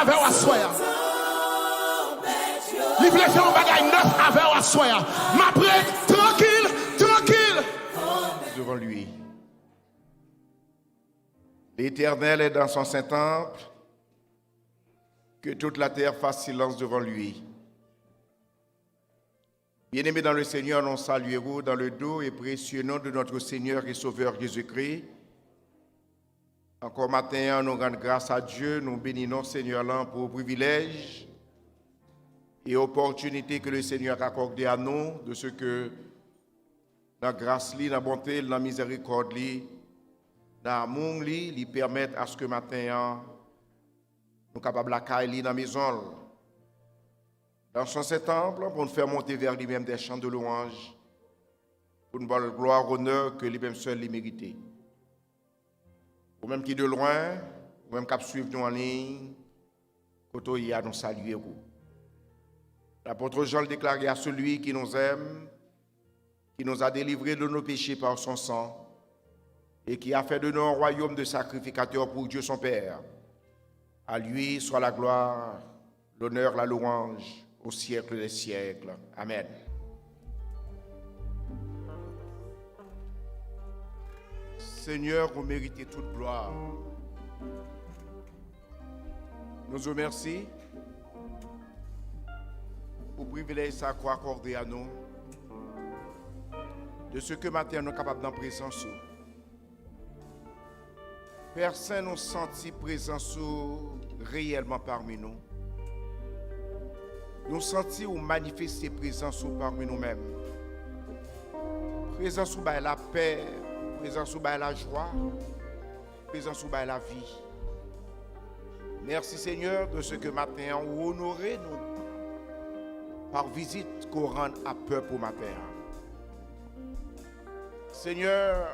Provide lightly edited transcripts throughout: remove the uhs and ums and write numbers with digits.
avec vous soir. Il voulait faire un bagage neuf avec vous soir. Ma prête, tranquille, tranquille. Devant lui. L'Éternel est dans son Saint-Temple. Que toute la terre fasse silence devant lui. Bien-aimés dans le Seigneur, nous saluons dans le doux et précieux nom de notre Seigneur et Sauveur Jésus-Christ. Encore matin, nous rendons grâce à Dieu, nous bénissons Seigneur là pour le privilège et opportunité que le Seigneur a accordé à nous, de ce que la grâce, la bonté, la miséricorde, l'amour, lui permettent à ce que matin, nous sommes capables d'accueillir dans la maison. Dans son temple, pour nous faire monter vers lui-même des chants de louange, pour nous voir la gloire, honneur que lui-même seul les mérite. Ou même qui de loin, ou même qui suivent nous en ligne, quand il y a nous saluer. L'apôtre Jean le déclarait à celui qui nous aime, qui nous a délivrés de nos péchés par son sang, et qui a fait de nous un royaume de sacrificateurs pour Dieu son Père. À lui soit la gloire, l'honneur, la louange, au siècle des siècles. Amen. Seigneur, vous méritez toute gloire. Nous vous remercions pour le privilège ça qu'on accordé à nous, de ce que matin nous sommes capables d'en présence. Personne nous senti présence réellement parmi nous. Nous sentis ou manifester présence parmi nous-mêmes. Présence ou la paix, présence ou la joie, présence ou la vie. Merci Seigneur de ce que matin vous honorez nous par visite qu'on rend à peur pour matin. Seigneur,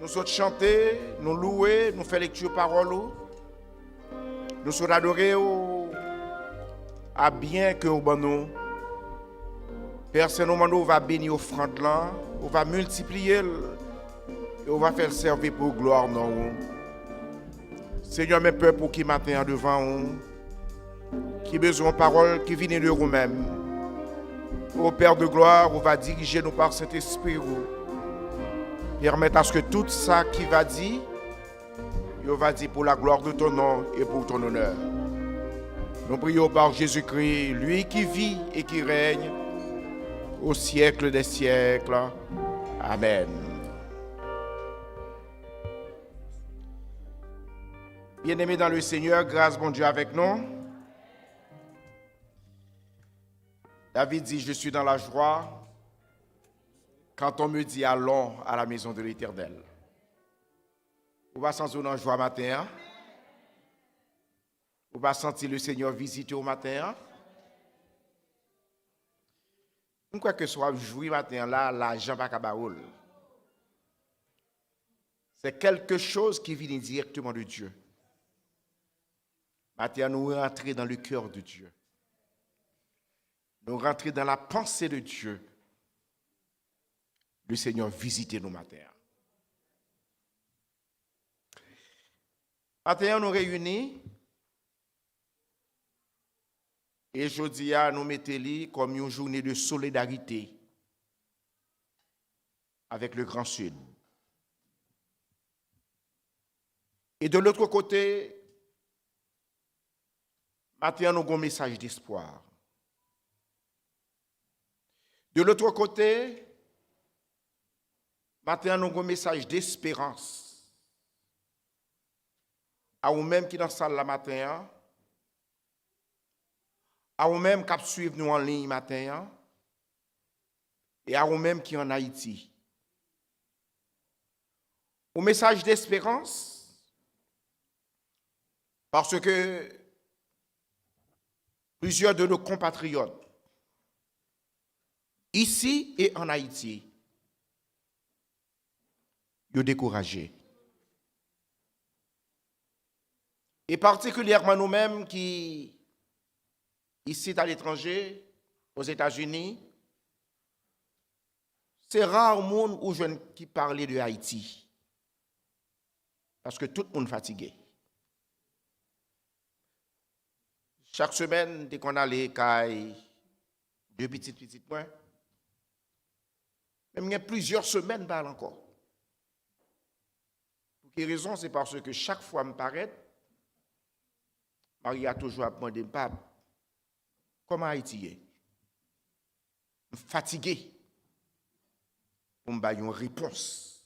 nous sommes chanter, nous louer, nous faire lecture parole, nous sommes adorer à bien que au nous. Personnellement, on va bénir offrande là, on va multiplier et on va faire servir pour gloire non. Seigneur, mes peuple pour qui matin devant nous, qui besoin de parole qui viennent de vous-même. Au Père de gloire, on va diriger nous par cet esprit. Permettre à ce que tout ça qui va dire, il va dire pour la gloire de ton nom et pour ton honneur. Nous prions par Jésus-Christ, lui qui vit et qui règne au siècle des siècles. Amen. Bien-aimés dans le Seigneur, grâce bon Dieu avec nous. David dit, je suis dans la joie quand on me dit allons à la maison de l'Éternel. On va sentir une joie matin. On va sentir le Seigneur visiter au matin. Quoi que soit jouer matin là, l'argent va cabaoul. C'est quelque chose qui vient directement de Dieu. Matin, nous rentrons dans le cœur de Dieu. Nous rentrons dans la pensée de Dieu. Le Seigneur visite nos matins. Matin, nous réunis. Et aujourd'hui, nous mettons comme une journée de solidarité avec le Grand Sud. Et de l'autre côté, maintenant, nous avons un message d'espoir. De l'autre côté, maintenant, nous avons un message d'espérance. À vous-même qui dans la salle la matin, à vous-même qui suivent nous en ligne matin, et à vous-même qui en Haïti. Un message d'espérance, parce que plusieurs de nos compatriotes, ici et en Haïti, ils sont découragés. Et particulièrement nous-mêmes qui, ici à l'étranger, aux États-Unis, c'est rare le monde où je qui parlait de Haïti. Parce que tout le monde est fatigué. chaque semaine, dès qu'on allait caille deux petites points, même il y a plusieurs semaines pas encore. Pour quelle raison? C'est parce que chaque fois me paraît, Marie a toujours demandé pas comment Haïti est. Fatigué pour me donner une réponse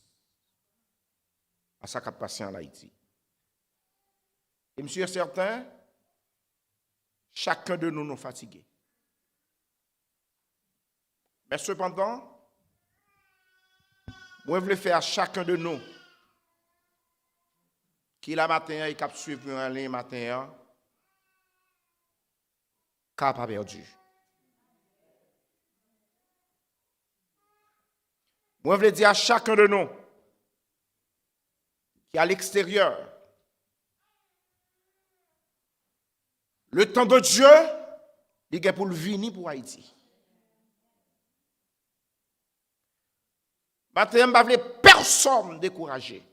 à ce qui a passé en Haïti. Et monsieur est certain, chacun de nous nous fatigués. Mais cependant, moi je veux faire à chacun de nous qui la matin et qui suivre en ligne matin, qui n'a pas perdu. Moi, je veux dire à chacun de nous qui est à l'extérieur, le temps de Dieu, il est pour le venir pour Haïti. Maintenant, je ne veux personne décourager.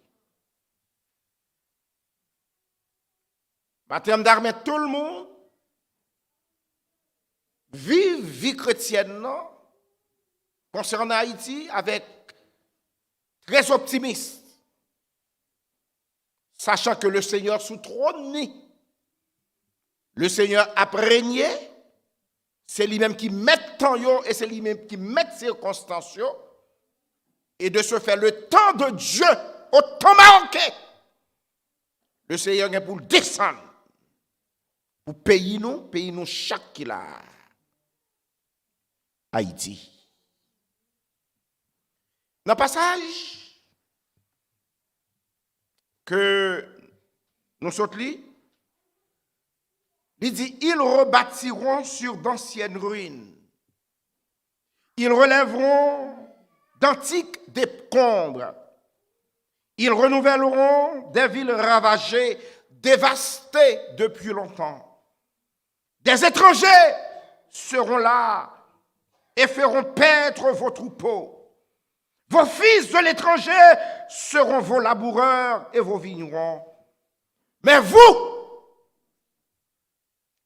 Maintenant, je veux mettre tout le monde vivre vie chrétienne concernant Haïti avec très optimiste, sachant que le Seigneur sous trône, le Seigneur a régné, c'est lui-même qui met temps et c'est lui-même qui met circonstances, et de se faire le temps de Dieu au temps marqué. Le Seigneur est pour descendre, pour payer nous chaque qu'il a. Haïti. Dans le passage que nous sommes lus, il dit, ils rebâtiront sur d'anciennes ruines. Ils relèveront d'antiques décombres. Ils renouvelleront des villes ravagées, dévastées depuis longtemps. Des étrangers seront là et feront paître vos troupeaux. Vos fils de l'étranger seront vos laboureurs et vos vignerons. Mais vous,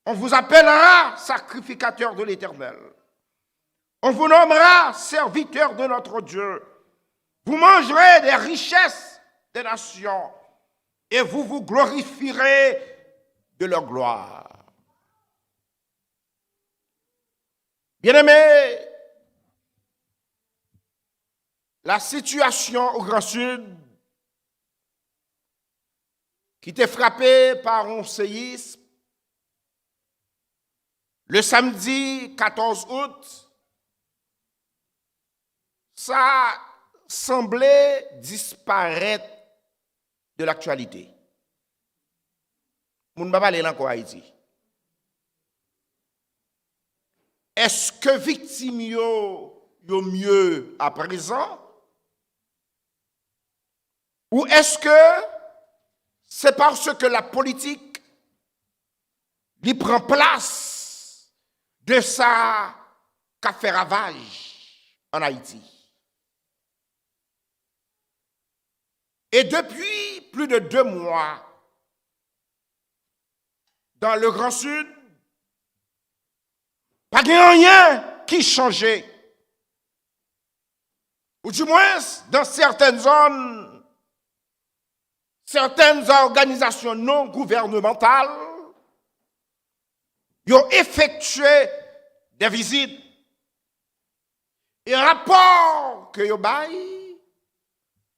on vous appellera sacrificateur de l'Éternel. On vous nommera serviteur de notre Dieu. Vous mangerez des richesses des nations et vous vous glorifierez de leur gloire. Bien-aimés, la situation au Grand Sud, qui était frappée par un séisme, le samedi 14 août, ça semblait disparaître de l'actualité. Moun ba parler encore Haïti. Est-ce que victime yo mieux à présent? Ou est-ce que c'est parce que la politique lui prend place de ça qu'a fait ravage en Haïti? Et depuis plus de 2 mois, dans le Grand Sud, pas de rien qui changeait. Ou du moins, dans certaines zones, certaines organisations non gouvernementales, ils ont effectué des visites. Et un rapport que ils ont baillé,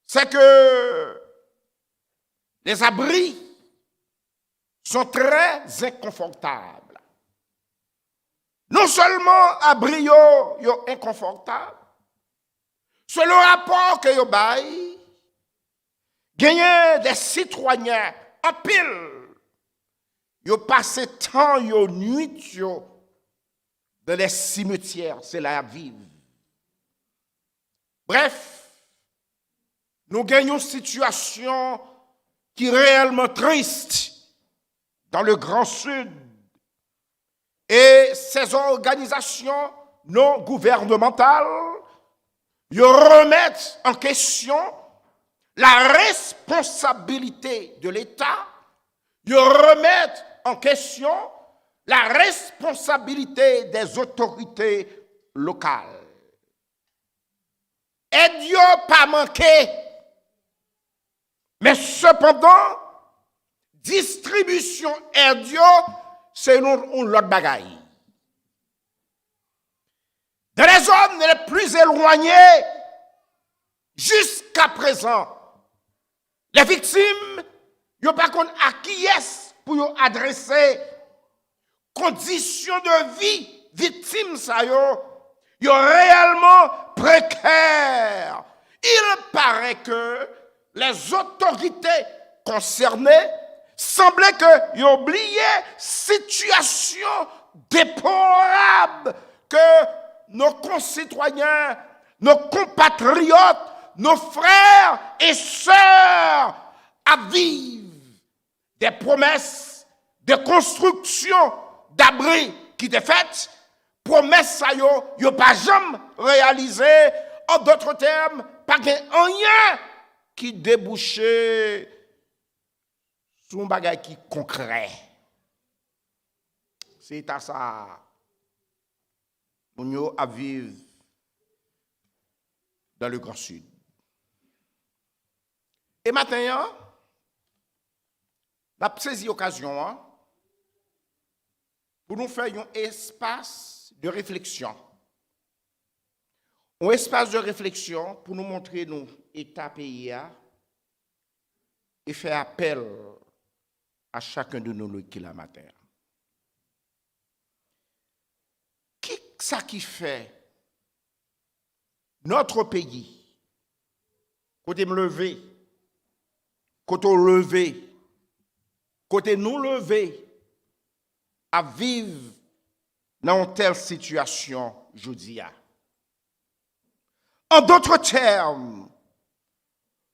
c'est que les abris sont très inconfortables. Non seulement abris sont inconfortables, c'est le rapport que vous avez, gagné des citoyens en pile, vous passez temps, vous nuit, dans les cimetières, c'est là à vivre. Bref, nous gagnons une situation qui est réellement triste dans le Grand Sud. Et ces organisations non gouvernementales, ils remettent en question la responsabilité de l'État, ils remettent en question la responsabilité des autorités locales. Et Dieu pas manqué. Mais cependant, distribution et Dieu, c'est une autre bagaille. Dans les zones les plus éloignées, jusqu'à présent, les victimes, ils n'ont pas qu'on à qui est pour adresser conditions de vie victimes ça yo réellement précaires. Il paraît que les autorités concernées semblaient qu'ils oubliaient situation déplorable que nos concitoyens, nos compatriotes, nos frères et sœurs à vivre des promesses de construction d'abris qui étaient faites, promesses ça yo pas jamais réalisées. En d'autres termes, pas rien qui débouchait sur un bagage qui concret. C'est à ça nous à vivre dans le Grand Sud. Et maintenant, on a saisi l'occasion pour nous faire un espace de réflexion. Un espace de réflexion pour nous montrer nos états pays et faire appel à chacun de nous qui la matin. Qu'est-ce qui fait notre pays, côté me lever, côté lever, côté nous lever, à vivre dans une telle situation, je dis. En d'autres termes,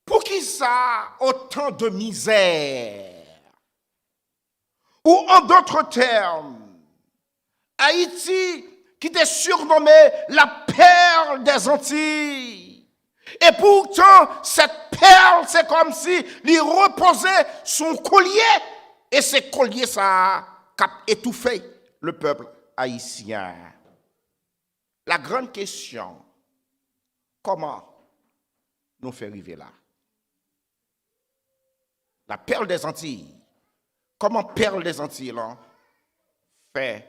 pour qui ça autant de misère? Ou en d'autres termes, Haïti qui était surnommé la perle des Antilles. Et pourtant, cette perle, c'est comme si il reposait son collier. Et ce collier, ça a étouffé le peuple haïtien. La grande question, comment nous faire arriver là? La perle des Antilles. Comment perle des Antilles là, fait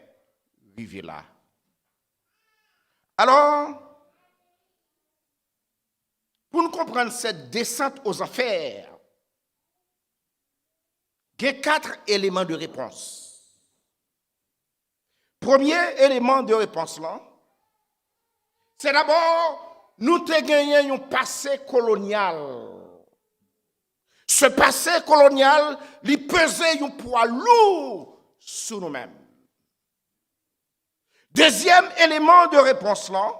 arriver là? Alors, pour nous comprendre cette descente aux enfers, il y a 4 éléments de réponse. Premier élément de réponse là, c'est d'abord nous te gagné un passé colonial. Ce passé colonial, il pesait un poids lourd sur nous-mêmes. Deuxième élément de réponse là,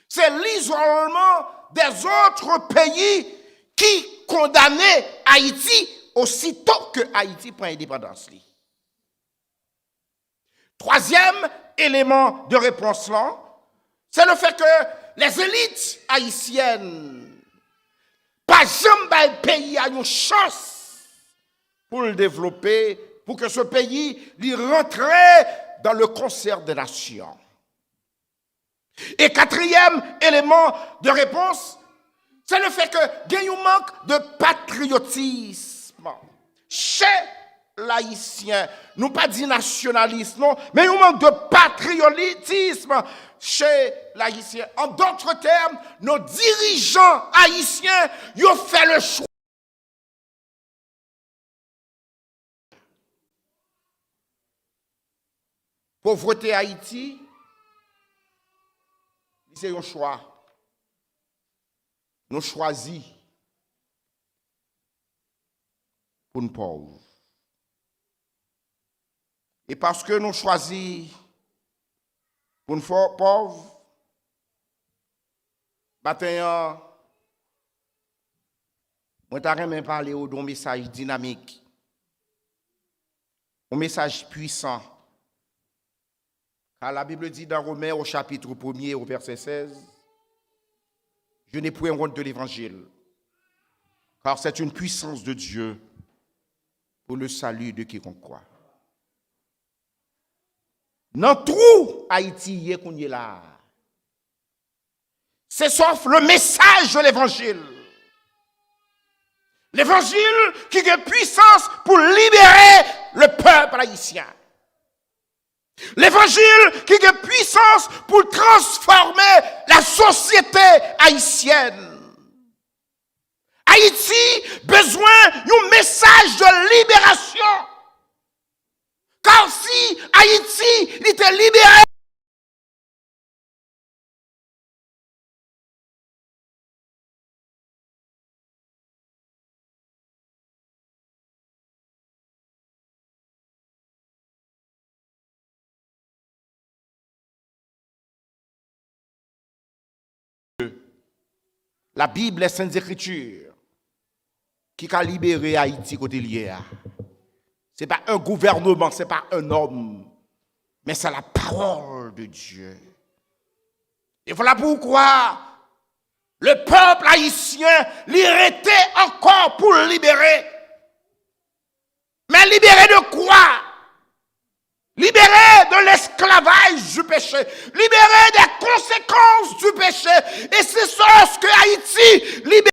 c'est l'isolement des autres pays qui condamnaient Haïti aussitôt que Haïti prend indépendance. Troisième élément de réponse là, c'est le fait que les élites haïtiennes, pas jamais le pays a une chance pour le développer, pour que ce pays lui rentre dans le concert des nations. Et quatrième élément de réponse, c'est le fait qu'il y a un manque de patriotisme chez l'haïtien. Nous pas dit nationalisme, non, mais un manque de patriotisme chez l'haïtien. En d'autres termes, nos dirigeants haïtiens, ils ont fait le choix. Pauvreté Haïti, c'est un choix. Nous choisissons pour nous pauvres. Et parce que nous choisissons pour nous pauvres, maintenant, je vais parler d'un message dynamique, un message puissant. Car la Bible dit dans Romains au chapitre 1er au verset 16, je n'ai point honte de l'évangile, car c'est une puissance de Dieu pour le salut de quiconque croit. Dans trou Haïti y est qu'on y est là. C'est sauf le message de l'évangile. L'évangile qui a puissance pour libérer le peuple haïtien. L'évangile qui a puissance pour transformer la société haïtienne. Haïti besoin d'un message de libération. Car si Haïti était libéré, la Bible, les Saintes Écritures, qui a libéré Haïti côté lié. Ce n'est pas un gouvernement, ce n'est pas un homme, mais c'est la parole de Dieu. Et voilà pourquoi le peuple haïtien l'irritait encore pour le libérer. Mais libérer de quoi? Libérer de l'esclavage du péché, libérer des conséquences du péché. Et c'est ce que Haïti libère.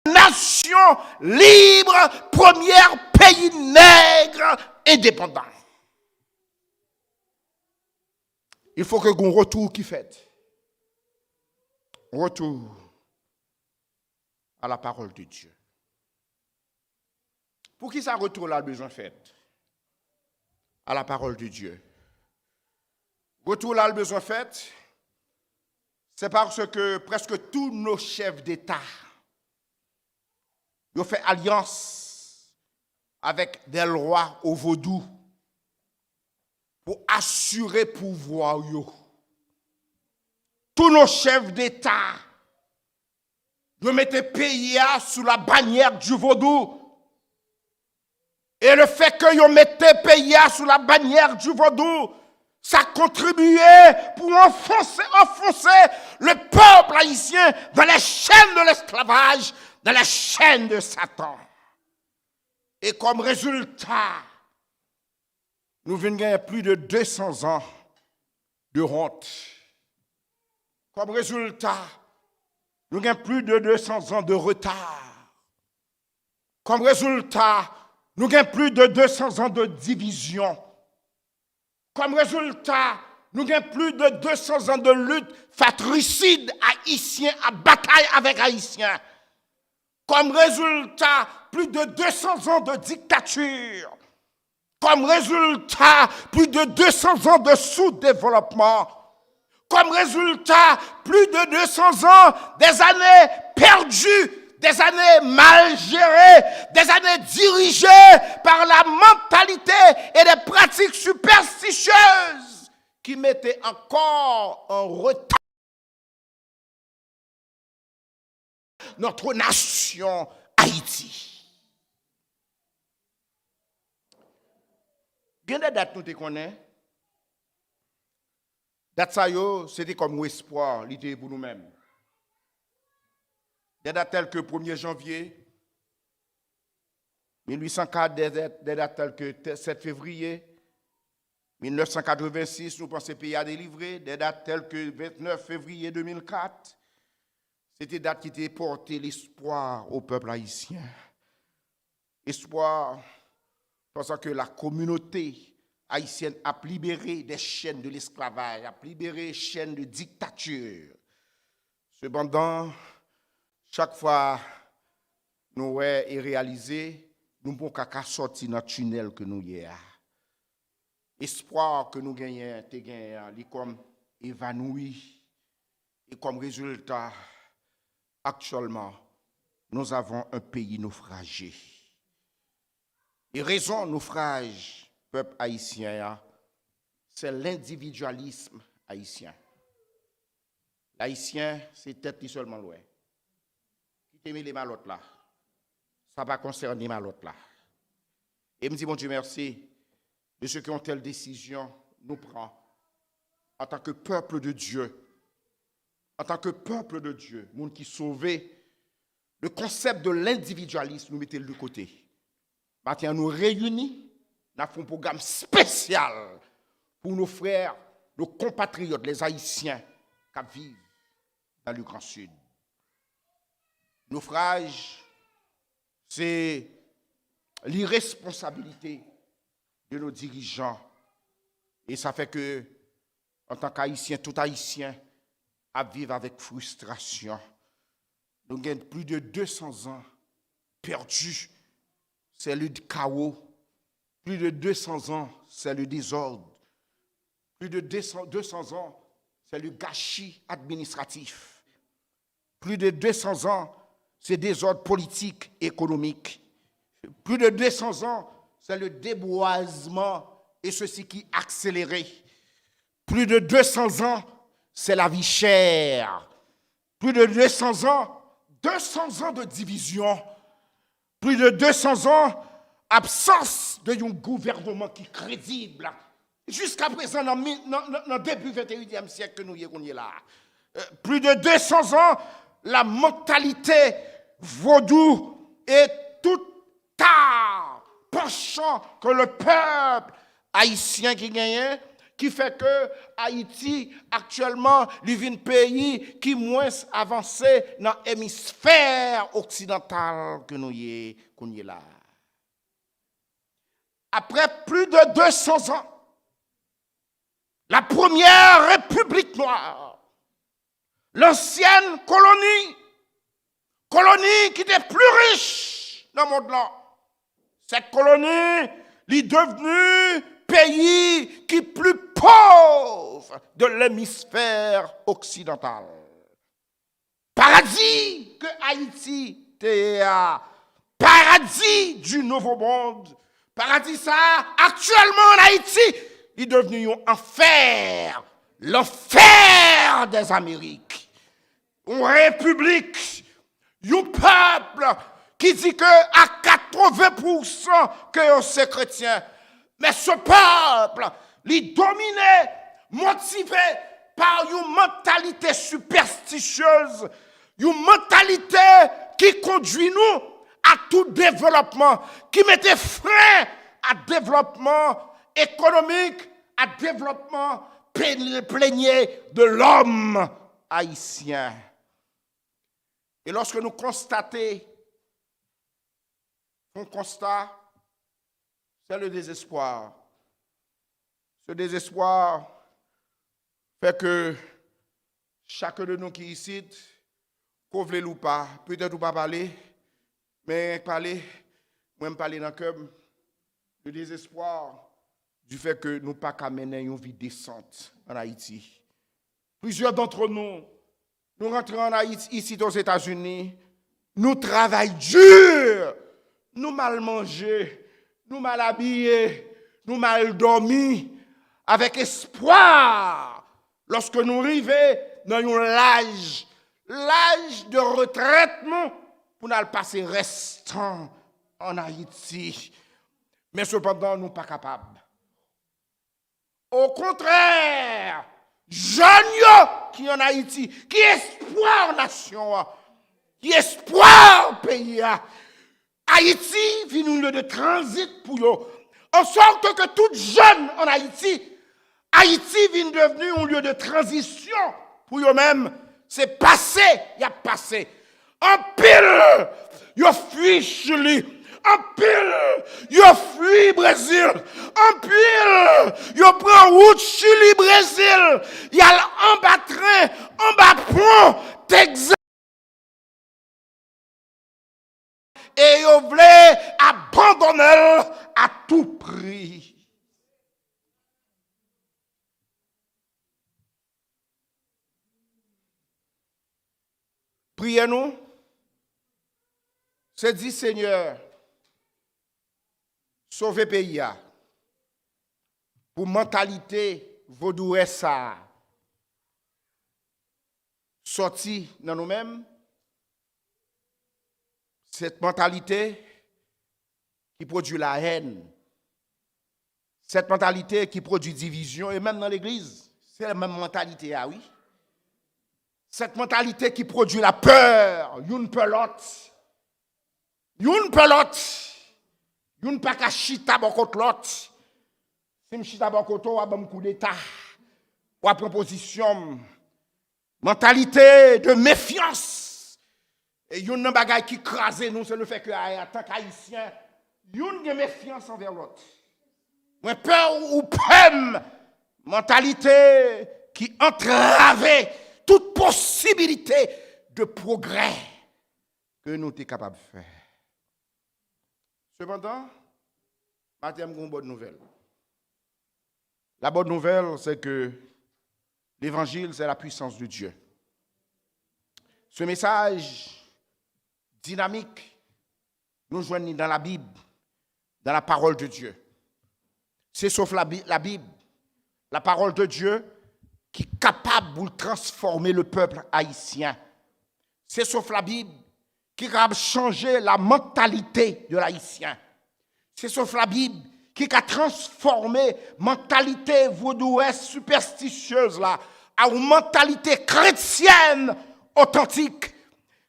Nation libre, premier pays nègre indépendant. Il faut que qu'on retour qui fait. Retour à la parole de Dieu. Pour qui ça retour là besoin fait? À la parole de Dieu. Retour là le besoin fait, c'est parce que presque tous nos chefs d'État ils ont fait alliance avec des rois au vaudou pour assurer pouvoir. Tous nos chefs d'État, ils mettaient pays sous la bannière du vaudou. Et le fait qu'ils mettaient pays sous la bannière du vaudou, ça contribuait pour enfoncer le peuple haïtien dans les chaînes de l'esclavage, dans les chaînes de Satan. Et comme résultat, nous venons gagner plus de 200 ans de honte. Comme résultat, nous gagnons plus de 200 ans de retard. Comme résultat, nous gagnons plus de 200 ans de division. Comme résultat, nous gagnons plus de 200 ans de lutte fratricide haïtien, à bataille avec haïtiens. Comme résultat, plus de 200 ans de dictature. Comme résultat, plus de 200 ans de sous-développement. Comme résultat, plus de 200 ans, des années perdues, des années mal gérées, des années dirigées par la mentalité et des pratiques superstitieuses qui mettaient encore en retard notre nation Haïti. Il y a des dates que nous connaissons. Date ça c'était comme un espoir, l'idée pour nous-mêmes. Des dates telles que 1er janvier 1804, des dates telles que 7 février 1986, nous pensons que le pays a délivré. Des dates telles que 29 février 2004, c'était des dates qui étaient portées l'espoir au peuple haïtien. Espoir parce que la communauté haïtienne a libéré des chaînes de l'esclavage, a libéré des chaînes de dictature. Cependant, chaque fois nous avons réalisé, nous ne pouvons pas sortir dans le tunnel que nous avons. Espoir que nous gagnons, est comme évanoui. Et comme résultat, actuellement, nous avons un pays naufragé. Et raison naufrage, peuple haïtien, c'est l'individualisme haïtien. L'haïtien, c'est tête seulement loin. Qui t'aime les malottes là? Ça va concerner malottes là. Et me dit, mon Dieu, merci de ceux qui ont telle décision, nous prend en tant que peuple de Dieu. En tant que peuple de Dieu, monde qui sauvé, le concept de l'individualisme, nous mettons de côté. Maintenant, nous réunis, nous avons un programme spécial pour nos frères, nos compatriotes, les Haïtiens qui vivent dans le Grand Sud. Naufrage, c'est l'irresponsabilité de nos dirigeants. Et ça fait que, en tant qu'Haïtien, tout Haïtien, à vivre avec frustration. Nous avons plus de 200 ans perdus. C'est le chaos. Plus de 200 ans, c'est le désordre. Plus de 200 ans, c'est le gâchis administratif. Plus de 200 ans, c'est le désordre politique, économique. Plus de 200 ans, c'est le déboisement et ceci qui accéléré. Plus de 200 ans, c'est la vie chère. Plus de 200 ans de division. Plus de 200 ans, absence d'un gouvernement qui est crédible. Jusqu'à présent, dans le début du 21e siècle que nous y sommes là. Plus de 200 ans, la mentalité vaudou et tout tard penchant que le peuple haïtien qui gagne, qui fait que Haïti, actuellement, est un pays qui est moins avancé dans l'hémisphère occidental que nous y sommes là. Après plus de 200 ans, la première République noire, l'ancienne colonie qui était plus riche dans le monde là, cette colonie est devenue pays qui est plus pauvre de l'hémisphère occidental. Paradis que Haïti était, paradis du Nouveau Monde, paradis ça, actuellement en Haïti, il est devenu un enfer, l'enfer des Amériques. Une république, un peuple qui dit que à 80% que c'est chrétien. Mais ce peuple, il est dominé, motivé par une mentalité superstitieuse, une mentalité qui conduit nous à tout développement, qui mettait frein à développement économique, à développement plénier de l'homme haïtien. Et lorsque nous constatons, on constate, c'est le désespoir. Ce désespoir fait que chacun de nous qui est ici, qu'on veut ou pas, peut-être ou pas parler, mais parler, moi parler dans le cœur, le désespoir du fait que nous pas qu'à mener une vie décente en Haïti. Plusieurs d'entre nous, nous rentrons en Haïti, ici aux États-Unis, nous travaillons dur, nous mal manger, nous mal habillés, nous mal dormis, avec espoir, lorsque nous arrivons dans l'âge de retraite, pour nous passer restant en Haïti. Mais cependant, nous ne sommes pas capables. Au contraire, jeunes qui en Haïti, qui espoir nation, qui espoir pays, Haïti vit un lieu de transit pour eux. En sorte que tout jeune en Haïti vient devenir un lieu de transition pour eux-mêmes. C'est passé, il y a passé. En pile, il fuit Chili. En pile, il fuit Brésil. En pile, il prend route Chili-Brésil. Il y a en bas train, en bas pont, Texas. Et ils voulaient abandonner à tout prix. Priez-nous. C'est dit, Seigneur, sauvez pays. Pour mentalité vaudouée ça. Sorti dans nous-mêmes. Cette mentalité qui produit la haine, cette mentalité qui produit division, et même dans l'église, c'est la même mentalité, ah oui. Cette mentalité qui produit la peur, une pelote, Yon peut l'autre. Yon pas qu'à chita bon contre l'autre. Si je chita bon contre ou un coup d'état. Ou à proposition. Mentalité de méfiance. Et yon nan bagay qui crase nous, c'est le fait que en tant qu'haïtien, yon gen méfiance envers l'autre. Moi peur ou peur. Mentalité qui entrave toute possibilité de progrès que nous sommes capables de faire. Cependant, matin, j'ai une bonne nouvelle. La bonne nouvelle, c'est que l'évangile, c'est la puissance de Dieu. Ce message dynamique, nous joignons dans la Bible, dans la parole de Dieu. C'est sauf la Bible, la parole de Dieu, qui est capable de transformer le peuple haïtien. C'est sauf la Bible qui est capable de changer la mentalité de l'haïtien. C'est sauf la Bible qui a transformé la mentalité vaudouesse superstitieuse là, à une mentalité chrétienne authentique.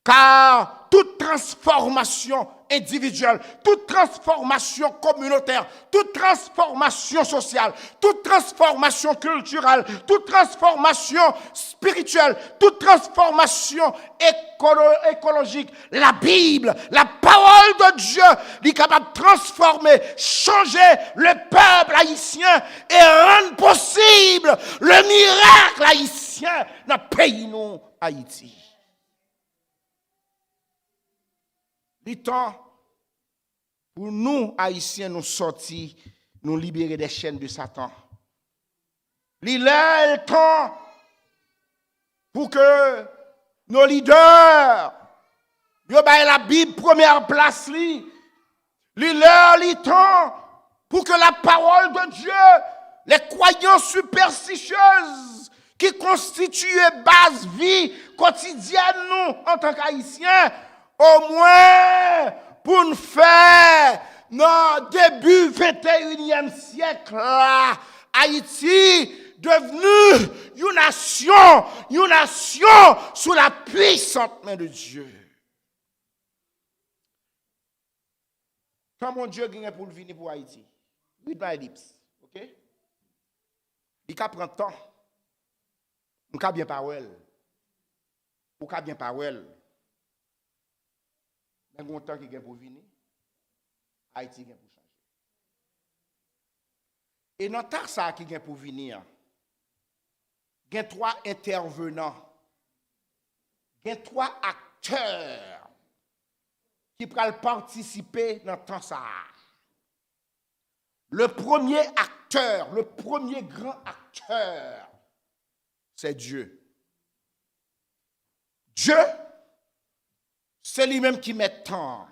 Car toute transformation individuelle, toute transformation communautaire, toute transformation sociale, toute transformation culturelle, toute transformation spirituelle, toute transformation écologique, la Bible, la parole de Dieu, est capable de transformer, changer le peuple haïtien et rendre possible le miracle haïtien dans le pays nous, Haïti. Il temps pour nous, Haïtiens, nous sortir, nous libérer des chaînes de Satan. Il est le temps pour que nos leaders, yo baillent la Bible première place. Il est le temps pour que la parole de Dieu, les croyances superstitieuses qui constituent base vie quotidienne nous en tant qu'Haïtiens, au moins pour nous faire dans le début 21e siècle, là, Haïti devenue une nation sous la puissante main de Dieu. Quand mon Dieu gagne pour venir pour Haïti, read my lips, ok? Il prend le temps, on peut bien parler, on peut bien parler. Mais il y a un temps qui vient pour venir, Haïti vient pour changer. Et dans le temps qui vient pour venir, il y a 3 intervenants, il y a 3 acteurs qui peuvent participer dans le temps ça. Le premier acteur, le premier grand acteur, c'est Dieu. Dieu, c'est lui-même qui met temps.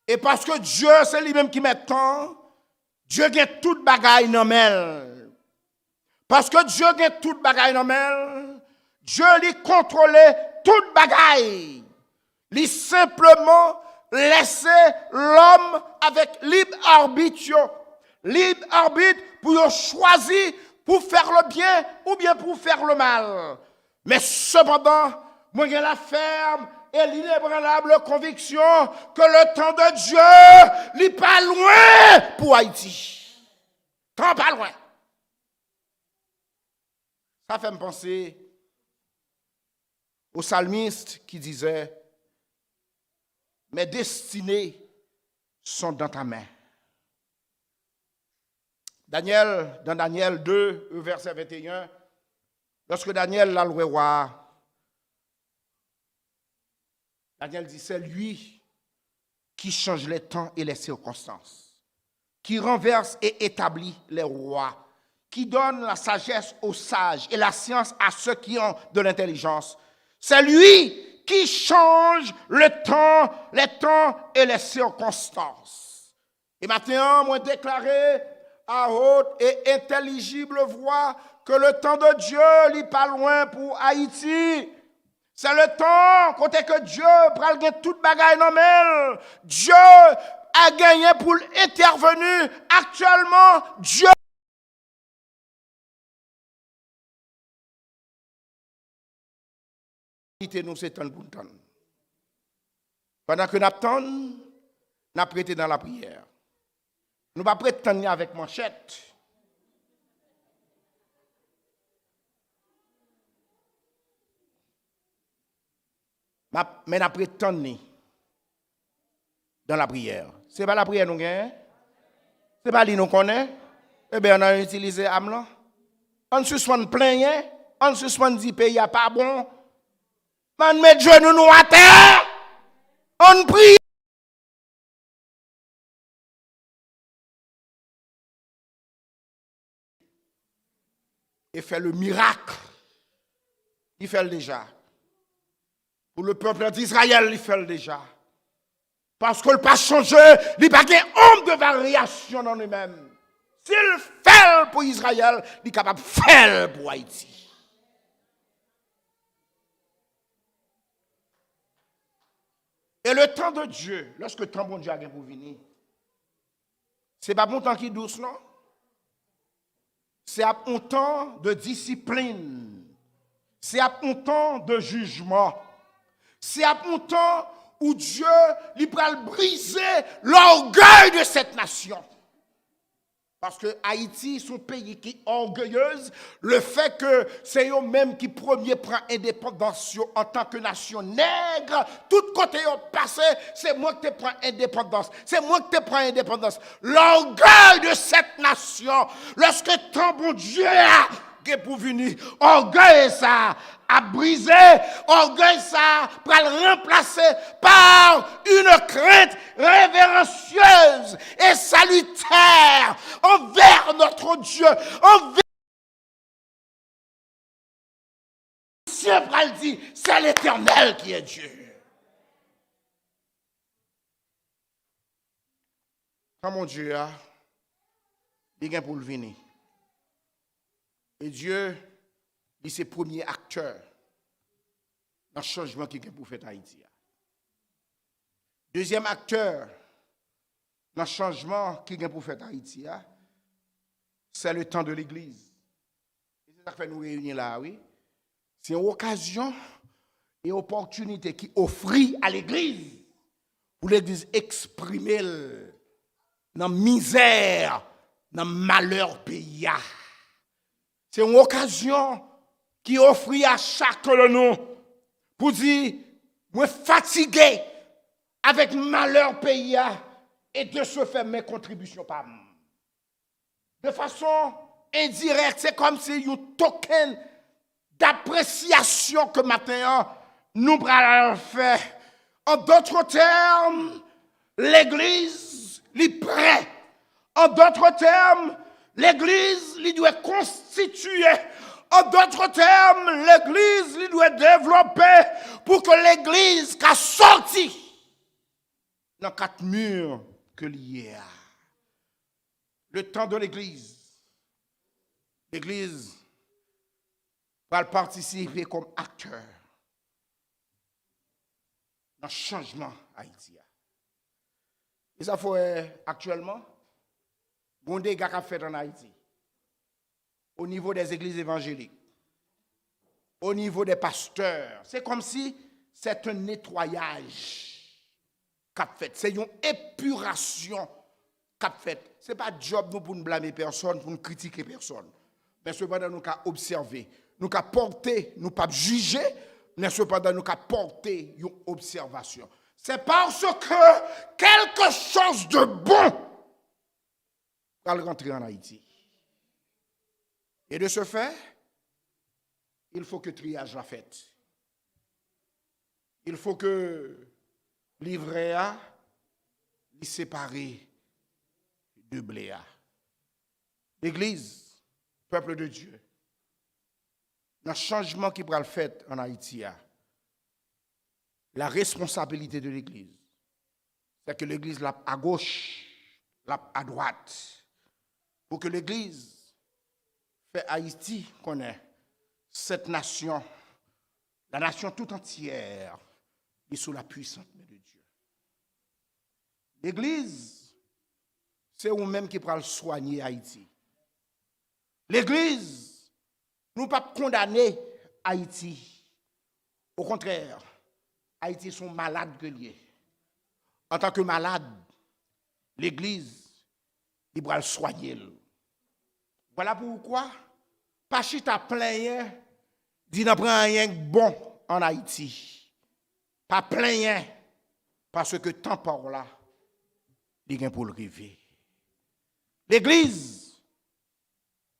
Et parce que Dieu, c'est lui-même qui met temps, Dieu gagne toute bagaille dans mêle. Parce que Dieu gagne toute bagaille dans mêle, Dieu lui contrôle toute bagaille. Il simplement laisser l'homme avec libre arbitre. Libre arbitre pour choisir pour faire le bien ou bien pour faire le mal. Mais cependant, moi j'ai la ferme et l'inébranlable conviction que le temps de Dieu n'est pas loin pour Haïti. Tant pas loin. Ça fait me penser au psalmiste qui disait « Mes destinées sont dans ta main ». Daniel, dans Daniel 2, verset 21, lorsque Daniel l'a loué roi, Daniel dit, c'est lui qui change les temps et les circonstances, qui renverse et établit les rois, qui donne la sagesse aux sages et la science à ceux qui ont de l'intelligence. C'est lui qui change les temps et les circonstances. Et maintenant, moi déclaré à haute et intelligible voix que le temps de Dieu n'est pas loin pour Haïti. C'est le temps côté que Dieu pral gagner toute bagaille normale. Dieu a gagné pour intervenir. Actuellement, Dieu nous c'est un bon temps. Pendant que nous attendons, nous prêtons dans la prière. Nous ne pas prêter avec manchette. Mais nous prêtons dans la prière. Ce n'est pas la prière nous gagnons. Ce n'est pas lui nous connaît. Eh bien, on a utilisé âme. On suspend plein, on suspend dit pays n'est pas bon. On met Dieu nous à terre. On prie. Et fait le miracle. Il fait le déjà. Pour le peuple d'Israël, il fait le déjà. Parce que le pas changé, il n'y a pas de de variation dans lui-même. S'il fait pour Israël, il est capable de faire pour Haïti. Et le temps de Dieu, lorsque le temps bon Dieu a pour venir, ce n'est pas bon temps qui est douce, non? C'est un temps de discipline. C'est un temps de jugement. C'est un temps où Dieu lui va briser l'orgueil de cette nation. Parce que Haïti, son pays qui est orgueilleuse, le fait que c'est eux-mêmes qui premier prend indépendance en tant que nation nègre, tout côté passé, c'est moi qui te prends indépendance. C'est moi qui te prends indépendance. L'orgueil de cette nation, lorsque tant bon Dieu est pour venir, orgueil ça a brisé, orgueil ça pour le remplacer par une crainte révérencieuse et salutaire envers notre Dieu, envers le dit, c'est l'Éternel qui est Dieu. Quand mon Dieu a, il vient pour le venir. Et Dieu, il est le premier acteur dans le changement qu'il a pour faire Haïti. Deuxième acteur dans le changement qu'il a pour faire Haïti, c'est le temps de l'Église. C'est ça qui fait nous réunir là, oui. C'est une occasion et une opportunité qui offre à l'Église pour l'Église exprimer dans la misère, dans le malheur pays. C'est une occasion qui offre à chacun de nous pour dire, moi fatigué avec malheur pays et de se faire mes contributions par moi. De façon indirecte, c'est comme si un token d'appréciation que maintenant nous allons faire. En d'autres termes, l'Église est prête. En d'autres termes, l'Église lui doit constituer. En d'autres termes, l'Église lui doit développer pour que l'Église qui a sorti dans 4 murs que l'il y a. Le temps de l'Église. L'Église va participer comme acteur dans le changement haïtien. Et ça fait actuellement, bon dégâts qu'a fait en Haïti, au niveau des églises évangéliques, au niveau des pasteurs. C'est comme si c'est un nettoyage qu'a fait. C'est une épuration qu'a fait. Ce n'est pas job nous pour nous blâmer personne, pour nous critiquer personne. Mais cependant, nous avons observé, nous avons porté, nous pas juger, mais cependant, nous avons porté une observation. C'est parce que quelque chose de bon va rentrer en Haïti. Et de ce fait, il faut que triage la fête. Il faut que livret A les séparer de blé A. L'Église, peuple de Dieu, dans le changement qui va le fait en Haïti, la responsabilité de l'Église, c'est que l'Église l'a à gauche, l'a à droite, pour que l'Église fait Haïti connaît cette nation, la nation tout entière, est sous la puissance de Dieu. L'Église, c'est vous-même qui pourra soigner Haïti. L'Église, nous ne pouvons pas condamner Haïti. Au contraire, Haïti sont malades que liés. en tant que malade, l'Église, il va le soigner. Voilà pourquoi, pas chita plein, dit n'a prend rien bon en Haïti. Pas plein, parce que tant par là, il y a pour le rêver. L'Église,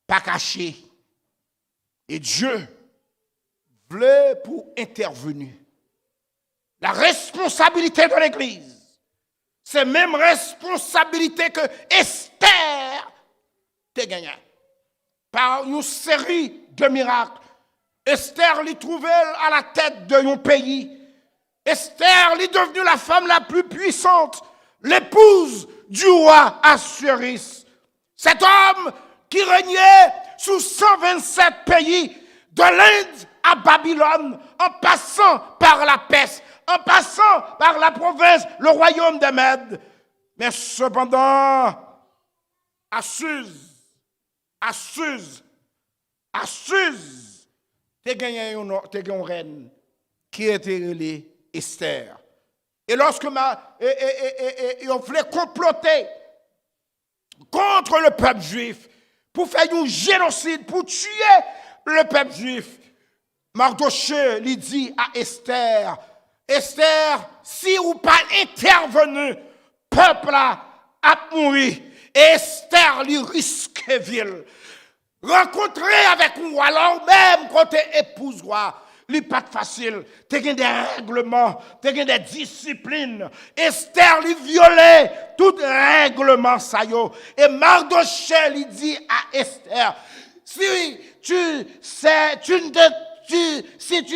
pas caché. Et Dieu voulait pour intervenir. La responsabilité de l'Église, c'est même responsabilité que Esther a gagnée. Par une série de miracles. Esther l'y trouvait à la tête d'un pays. Esther l'y devenue la femme la plus puissante, l'épouse du roi Assuérus. Cet homme qui régnait sous 127 pays, de l'Inde à Babylone, en passant par la Perse, en passant par la province, le royaume des Mèdes. Mais cependant, Assuse, t'es gagné une reine qui était relée Esther. Et lorsque on voulait comploter contre le peuple juif pour faire un génocide, pour tuer le peuple juif, Mardochée lui dit à Esther, Esther, si vous pas intervenu, peuple a mouru. Esther lui risque ville. Rencontrer avec un roi, alors même quand tu épouse roi, n'est pas facile. Tu as des règlements, tu as des disciplines. Esther lui violait tout règlement ça yo. Et Mardochée lui dit à Esther, si tu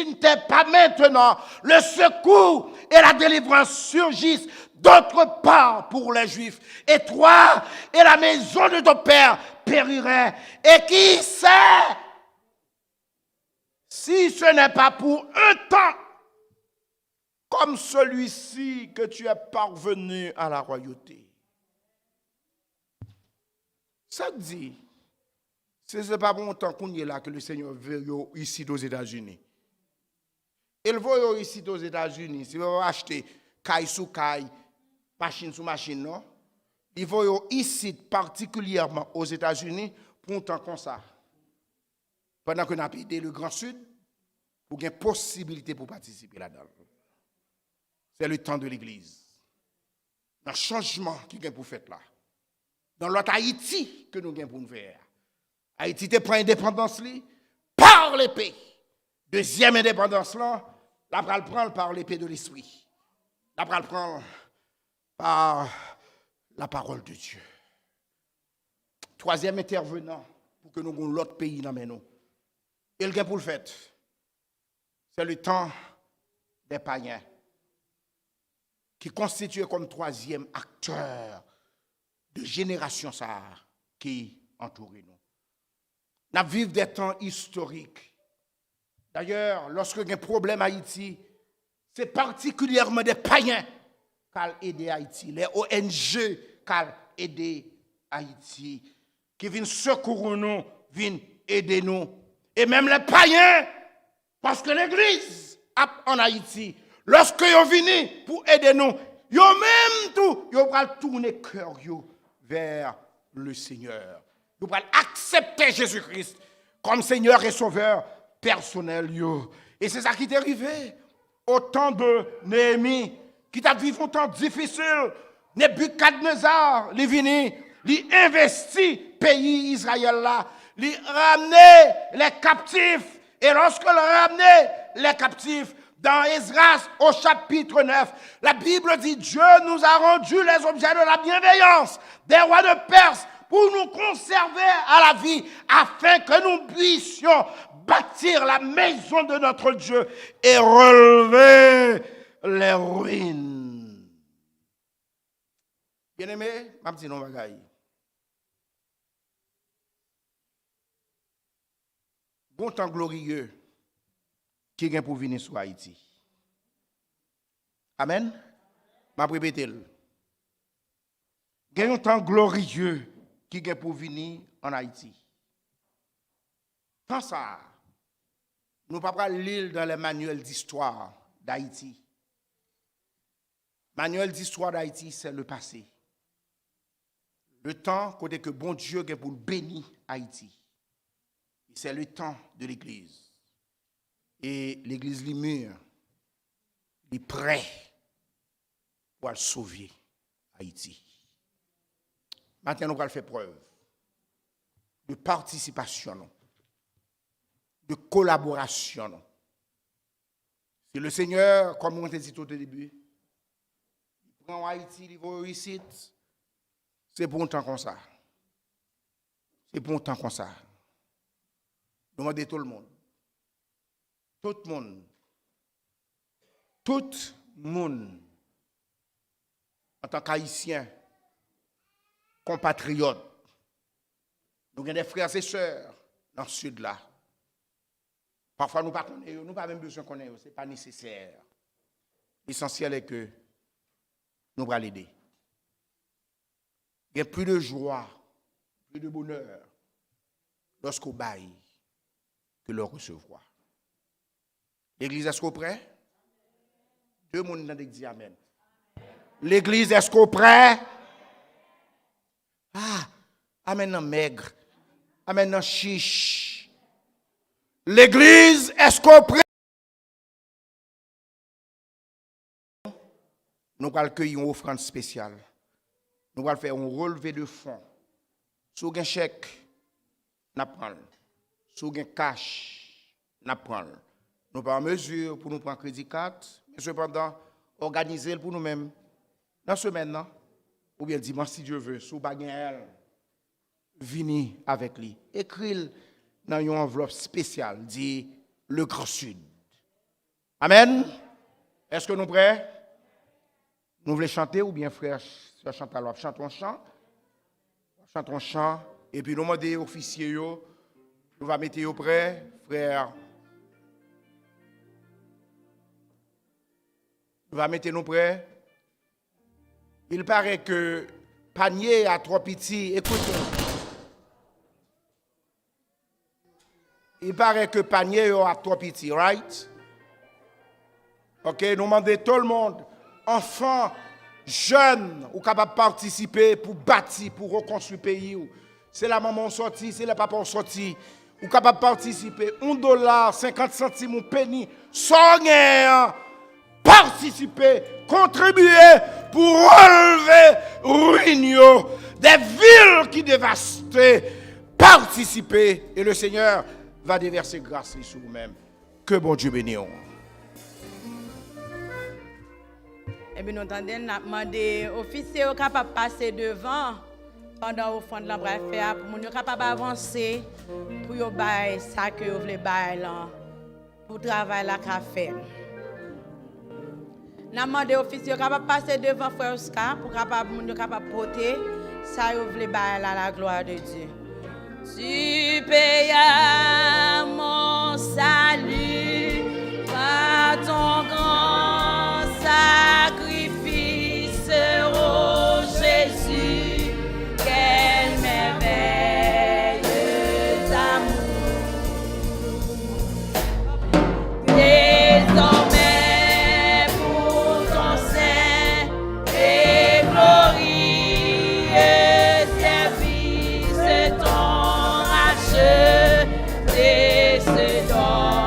ne t'es pas maintenant, le secours et la délivrance surgissent d'autre part pour les Juifs. Et toi et la maison de ton père périraient. Et qui sait si ce n'est pas pour un temps comme celui-ci que tu es parvenu à la royauté. Ça dit, ce n'est pas bon temps qu'on y est là que le Seigneur veut ici aux États-Unis. Il veut ici aux États-Unis, si vous acheter caille sous caille, machine sous machine, non? Il veut ici particulièrement aux États-Unis pour un temps comme ça. Pendant qu'on a aidé le Grand Sud, pour qu'il y ait possibilité pour participer là-dedans. C'est le temps de l'Église. Dans le changement qu'il y a pour faire là. Dans l'autre Haïti que nous avons pour nous faire. Haïti te prend indépendance par l'épée. Deuxième indépendance là, la pral prendre par l'épée de l'esprit. La pral prendre par la parole de Dieu. Troisième intervenant pour que nous ayons l'autre pays dans nous. Et le gain pour le fait, c'est le temps des païens qui constituent comme troisième acteur de génération ça qui entoure nous. Nous vivons des temps historiques. D'ailleurs, lorsque il y a un problème à Haïti, c'est particulièrement des païens qui ont aidé Haïti, les ONG qui ont aidé Haïti, qui viennent secourir nous, viennent aider nous. Et même les païens, parce que l'Église en Haïti, lorsque ils viennent pour aider nous, ils même tout, ils vont tourner le cœur vers le Seigneur. Ils vont accepter Jésus-Christ comme Seigneur et Sauveur personnel. Et c'est ça qui est arrivé au temps de Néhémie, qui a vécu un temps difficile. Nebuchadnezzar, il est venu, il investit le pays Israël là, il ramenait les captifs. Et lorsque il ramenait les captifs, dans Esdras au chapitre 9, la Bible dit Dieu nous a rendu les objets de la bienveillance des rois de Perse pour nous conserver à la vie, afin que nous puissions bâtir la maison de notre Dieu et relever les ruines. Bien-aimé, ma petite non bagaille. Bon temps glorieux qui vient pour venir sur Haïti. Amen. Je vais répéter. Il y a un temps glorieux qui vient pour venir en Haïti. Tant ça, nous ne pouvons pas lire dans les manuels d'histoire d'Haïti. Manuel d'histoire d'Haïti, c'est le passé. Le temps côté que bon Dieu est pour bénir Haïti. C'est le temps de l'Église. Et l'Église est mûre, est prêt pour sauver Haïti. Maintenant, nous allons faire preuve de participation, de collaboration. Si le Seigneur, comme on t'a dit au début, il prend Haïti, il va réussir, c'est pour un temps comme ça. C'est pour un temps comme ça. Demandez tout le monde. Tout le monde, en tant qu'Haïtien, compatriotes, nous avons des frères et sœurs dans ce sud-là. Parfois, nous ne connaissons pas même besoin de connaître, ce n'est pas nécessaire. L'essentiel est que nous allons l'aider. Il y a plus de joie, plus de bonheur lorsqu'on baille que leur recevoir. L'église, est-ce qu'on prêt? Deux monde dans dit amen. L'église, est-ce qu'on prêt? Ah, amen non maigre. Amen non chiche. L'église, est-ce qu'on prêt? Nous allons accueillir une offrande spéciale. Nous allons faire un relevé de fonds. Si vous avez un chèque, nous prenons. Si vous avez un cash, nous prenons. Nous pas en mesure pour nous prendre crédit carte, mais cependant, organiser pour nous-mêmes. Dans ce semaine, ou bien dimanche, si Dieu veut, si vous avez elle, venez avec lui. Écris dans une enveloppe spéciale, dit le Grand Sud. Amen. Est-ce que nous sommes prêts? Nous voulons chanter ou bien frère, chante alors, chantons un chant. Chantons un chant. Et puis nous demandons aux officiers, nous allons mettre au prêt, frère. Nous allons mettre nous prêts. Il paraît que panier a trop petit. Écoutez. Il paraît que panier a trop petit, right? Ok, nous demandons tout le monde, enfants, jeunes, ou capable de participer pour bâtir, pour reconstruire le pays. C'est la maman sortie, c'est le papa sorti. Ou capable de participer, $1, 50 centimes, un penny, soigner, participer, contribuer pour relever ruines, des villes qui dévastées, participer, et le Seigneur va déverser grâce sur vous-même. Que bon Dieu bénisse. Et bien, nous entendons, demandé aux officiers capables de passer devant pendant au fond de l'embrasser pour nous capables d'avancer pour yo bail ça que vous voulez bail pour travailler la café. Nous demandé aux officiers capables de passer devant frère Oscar pour capable nous capable porter ça vous voulez bail la gloire de Dieu. Tu payas mon salut par ton grand sacrifice, oh Jésus, quelle merveille d'amour. Désormais pour ton sein et glorieux service, ton rachet et ce don.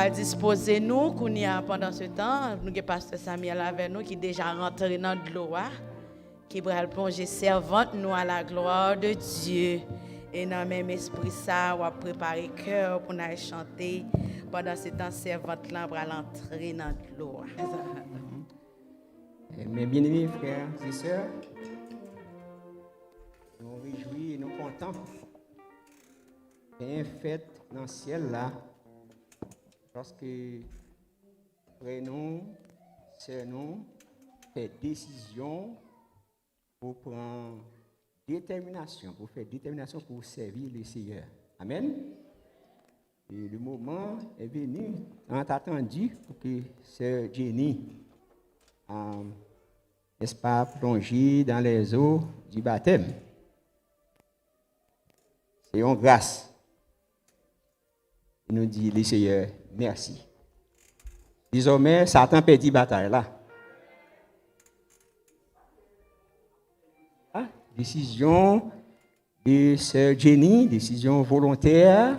va disposer nous pendant ce temps. Nous avons pasteur Samuel avec nous qui est déjà rentré dans de l'eau, qui va plonger servante nous à la gloire de Dieu. Et dans le même esprit, ça, on va préparer le cœur pour nous chanter. Pendant ce temps, servante là va entrer dans de l'eau. Mes bien-aimés frères et sœurs, nous nous réjouissons et nous sommes contents. Il y a une fête dans le ciel là, parce que frères nous, sœurs nous, fait décision pour prendre détermination, pour faire détermination pour servir le Seigneur. Amen. Et le moment est venu, on a attendu pour que sœur Jenny, n'est-ce pas, plonger dans les eaux du baptême. C'est une grâce. Il nous dit, le Seigneur, merci. Désormais, Satan perd la bataille là. Décision de sœur Jenny, décision volontaire.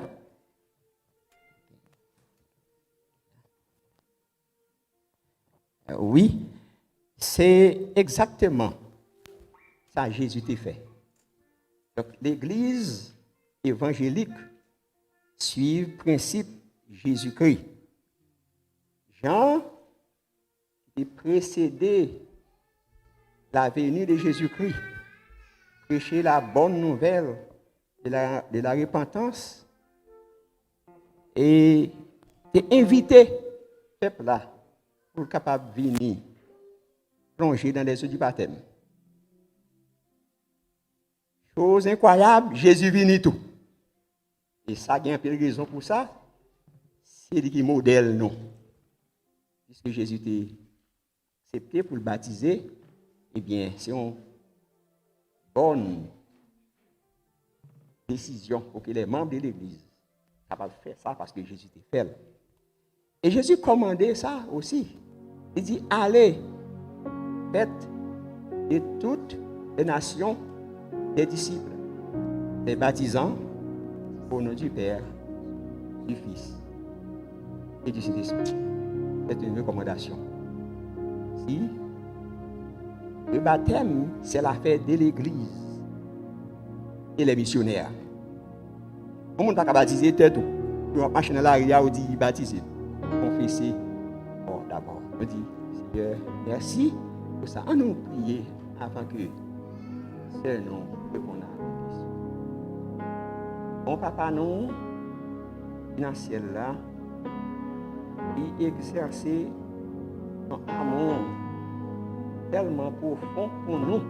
Oui, c'est exactement ça que Jésus t'a fait. Donc, l'Église évangélique suit le principe Jésus-Christ. Jean a précédé la venue de Jésus-Christ, prêcher la bonne nouvelle de la repentance et invité le peuple là pour capable de venir plonger dans les eaux du baptême. Chose incroyable, Jésus vient tout. Et ça, il y a un peu de raison pour ça. C'est lui qui modèle nous. Puisque Jésus t'a accepté pour le baptiser, eh bien, c'est une bonne décision pour que les membres de l'Église soient capables de faire ça parce que Jésus t'a fait. Et Jésus commandait ça aussi. Il dit, allez, faites de toutes les nations des disciples, des baptisants, au nom du Père, du Fils et du Saint-Esprit. C'est une recommandation. Si le baptême, c'est l'affaire de l'Église et les missionnaires. Tout le monde n'a pas baptisé tout. Pour marcher dans l'arrière, on dit baptiser. Confesser. Bon, d'abord, on dit, Seigneur, merci pour ça. On nous prier avant que c'est nous répondons à la question. Mon papa, nous, dans le ciel là, il exerçait un amour tellement profond pour nous.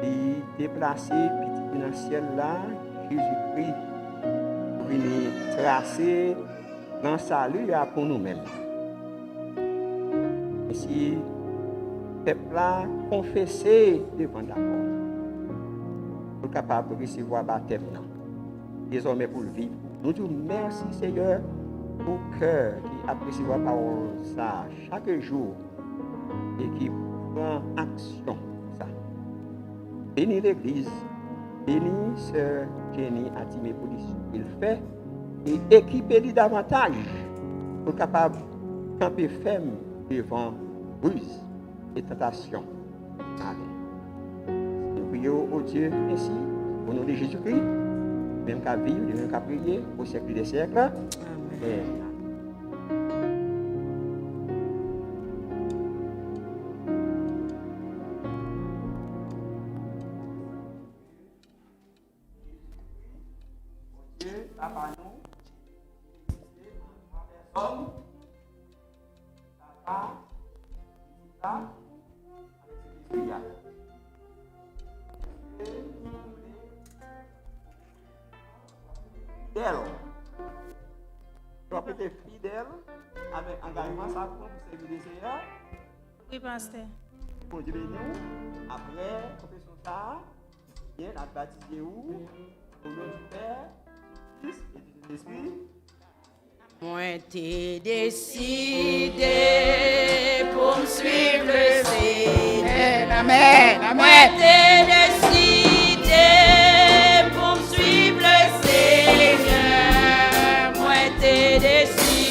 Il déplaçait petit dans le ciel là, Jésus-Christ, pour venir tracer dans le salut pour nous-mêmes. Et si le peuple a confessé devant la porte, pour capable de recevoir le baptême, désormais pour le vivre. Nous disons merci Seigneur pour le cœur qui apprécie la parole ça chaque jour et qui prend action ça. Bénis l'Église, bénis Sœur Jenny Atimé pour il fait et équiper davantage pour capable de camper ferme devant ruse et tentation. Amen. Nous prions au Dieu ainsi, au nom de Jésus-Christ, même qu'à vivre, même qu'à prier au siècle des siècles. Amen. Dieu, Papa, nous, personne, Papa, ça, avec cet esprit-là. Fidèle. Tu vas être fidèle avec engagement ça pour servir le Seigneur. Oui, pasteur. Pour Dieu nous, après, confession ça, bien, la baptiser où, au nom du Père, du Fils et du Saint-Esprit. Moi, t'ai décidé pour me suivre le Seigneur. Amen. Amen. Moi, t'ai décidé pour me suivre le Seigneur. Moi, t'ai décidé.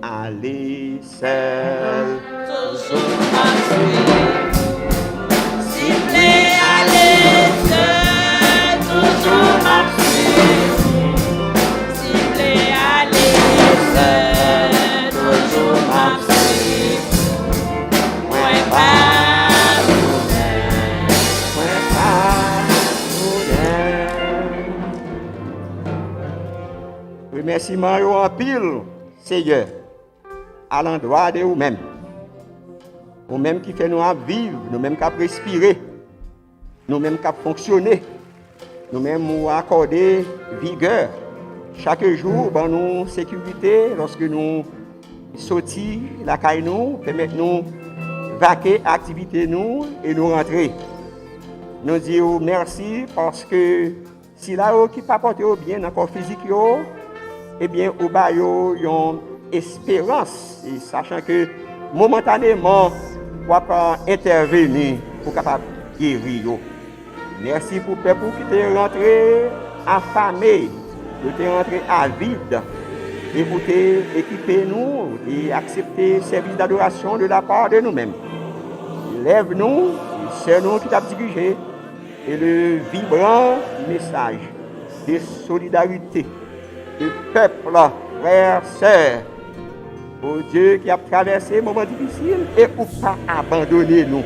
Aller seul, toujours m'appuie. S'il plaît, aller seul, toujours m'appuie. S'il plaît, aller seul, toujours m'appuie. Moi pas remerciement yo en pile, Seigneur, à l'endroit de vous-même. Vous-même qui fait nous vivre, nous-mêmes qui respirer, nous-mêmes qui fonctionner, nous-mêmes nous accorder vigueur. Chaque jour, dans nous sécurité, lorsque nous sortons la caille nous, permettre nous vaquer activité nous et nous rentrer. Nous disons merci parce que si là qui pas porter au bien dans le corps physique eh bien au bas yo yon espérance et sachant que momentanément on va intervenir pour capable guérir yo. Merci pour le peuple qui est rentré affamé, qui est rentré à vide et pour équiper nous et accepter le service d'adoration de la part de nous-mêmes. Lève-nous, c'est nous qui t'a dirigé et le vibrant message de solidarité du peuple, frères, sœurs, au Dieu qui a traversé un moment difficile et ou pas abandonné nous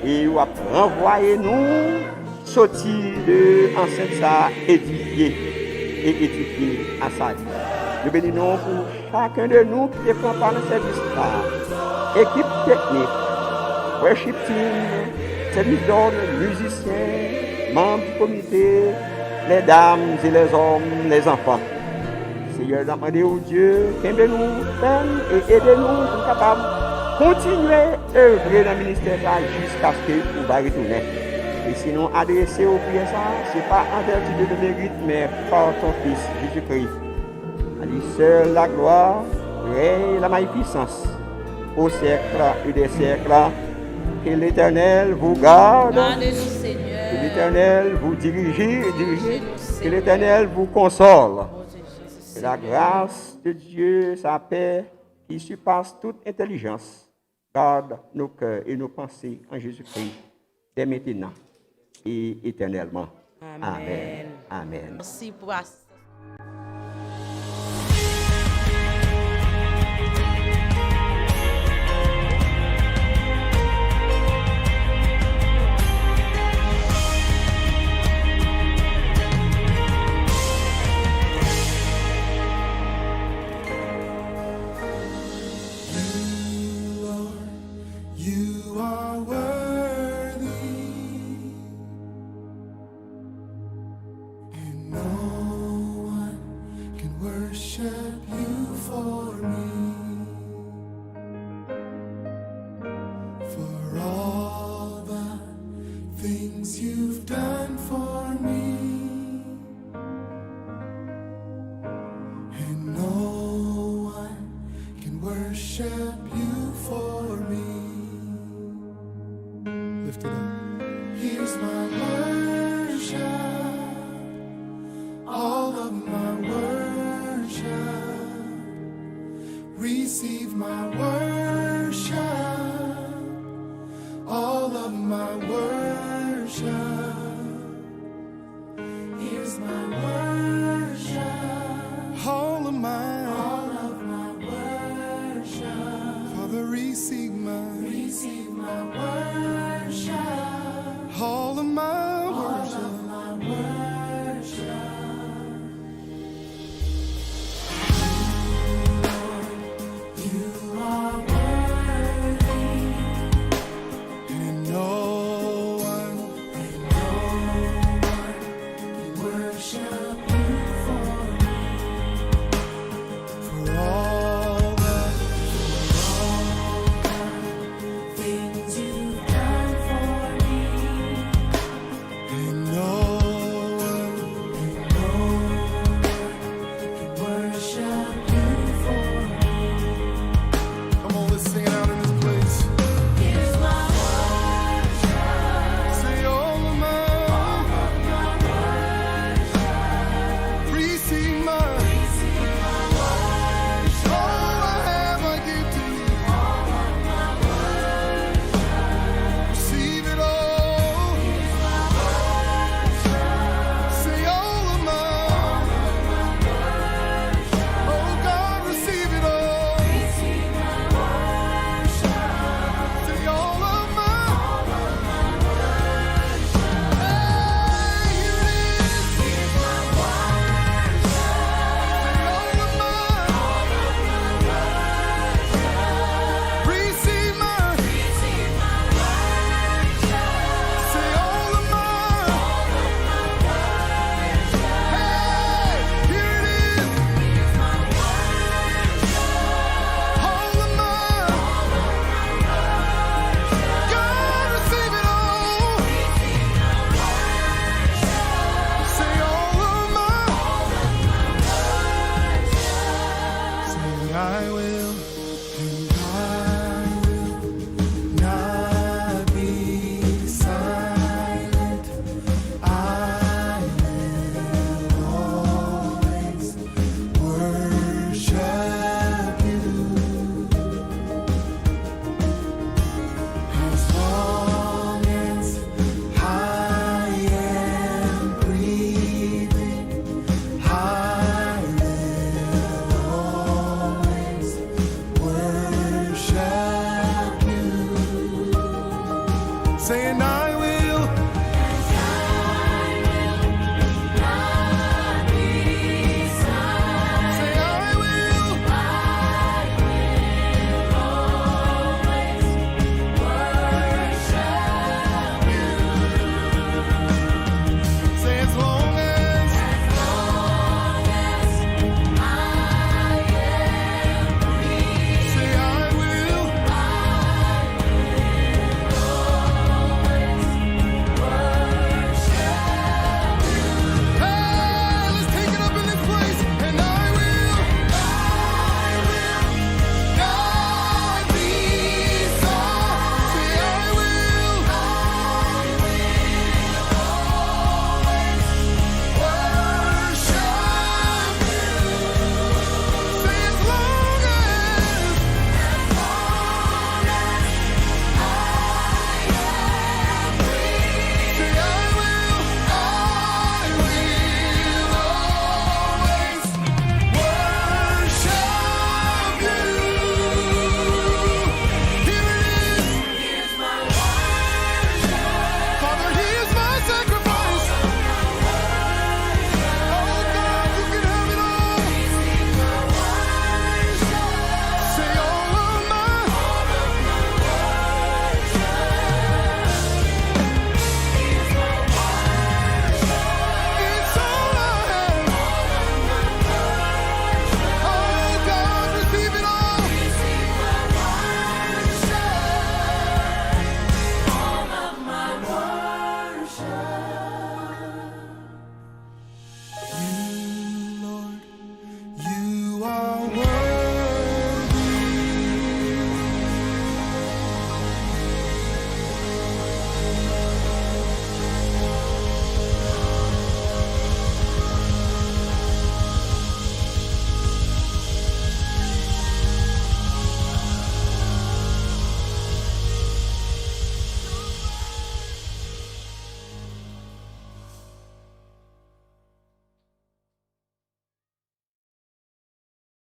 et ou a renvoyé nous sortir de enceinte ça édifié et édifié à sa vie. Nous bénissons pour chacun de nous qui prend part dans cette histoire, équipe technique, worship team, service d'ordre, musiciens, membres du comité, les dames et les hommes, les enfants. Seigneur, demandez au Dieu qu'aimez-nous et aidez-nous pour capables continuer à œuvrer dans le ministère jusqu'à ce que nous va retourner. Et sinon, adresser au prière ça, ce n'est pas en vertu de nos mérites, mais par ton Fils, Jésus-Christ. À lui seul la gloire, et la magnificence, au siècle et des siècles. Que l'Éternel vous garde, que l'Éternel vous dirige, que l'Éternel vous console. Que la grâce de Dieu, sa paix, qui surpasse toute intelligence, garde nos cœurs et nos pensées en Jésus-Christ, dès maintenant et éternellement. Amen. Amen. Merci pour saying I will